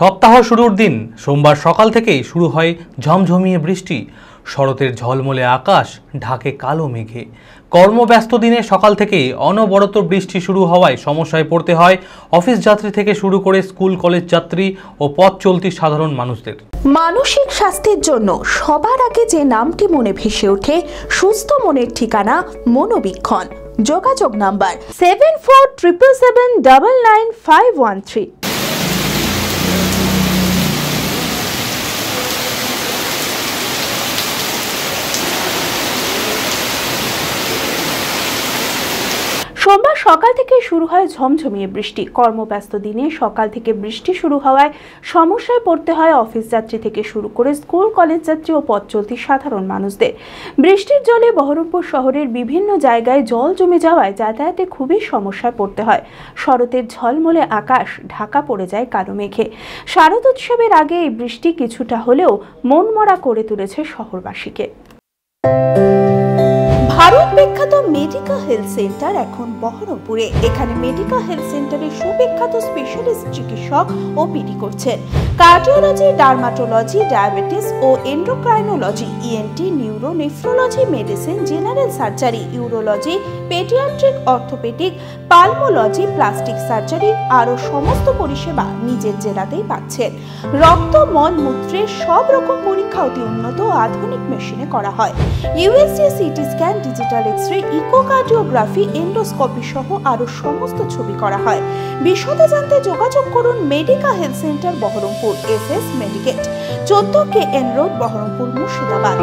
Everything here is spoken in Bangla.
সপ্তাহ শুরুর দিন সোমবার সকাল থেকেই শুরু হয় ঝমঝমিয়ে বৃষ্টি। শরতের ঝলমলে আকাশ ঢাকে কালো মেঘে। কর্মব্যস্ত দিনে সকাল থেকেই অনবরত বৃষ্টি শুরু হওয়ায় সমস্যায় পড়তে হয় অফিস যাত্রী থেকে শুরু করে স্কুল কলেজ যাত্রী ও পথ চলতি সাধারণ মানুষদের। মানসিক স্বাস্থ্যের জন্য সবার আগে যে নামটি মনে ভেসে ওঠে, সুস্থ মনের ঠিকানা মনোবীক্ষণ। যোগাযোগ নাম্বার 7477799513। সোমবার সকাল থেকে শুরু হয় ঝমঝমিয়ে বৃষ্টি। কর্মব্যস্ত দিনে সকাল থেকে বৃষ্টি শুরু হওয়ায় সমস্যায় পড়তে হয় অফিস যাত্রী থেকে শুরু করে স্কুল কলেজ যাত্রী ও পথ চলতি সাধারণ মানুষদের। বৃষ্টির জলে বহরমপুর শহরের বিভিন্ন জায়গায় জল জমে যাওয়ায় যাতায়াতে খুবই সমস্যায় পড়তে হয়। শরতের ঝলমলে আকাশ ঢাকা পড়ে যায় কালো মেঘে। শারদ উৎসবের আগে এই বৃষ্টি কিছুটা হলেও মনমরা করে তুলেছে শহরবাসীকে। ভারত বিখ্যাত মেডিকা হেলথ সেন্টার এখন বহরমপুরে। এখানে মেডিকা হেলথ সেন্টারে সুবিখ্যাত স্পেশালিস্ট চিকিৎসক ওপিডি করছেন। কার্ডিওলজি, ডার্মাটোলজি, ডায়াবেটিস ও endocrinology, ENT, neuro, nephrology, medicine, general surgery, urology, paediatric, orthopaedic, pulmonology, plastic surgery আরও সমস্ত পরিষেবা নিজের জেলাতেই পাচ্ছেন। রক্ত, মল, মূত্রের সব রকম পরীক্ষা অতি উন্নত ও আধুনিক মেশিনে করা হয়। USG, CT scan, digital X-ray, echocardiography, endoscopy সহ আরো সমস্ত ছবি করা হয়। বিশদে জানতে যোগাযোগ করুন Medica health centre Baharampur, SS Medicate, 14 KN road, Baharampur, Murshidabad.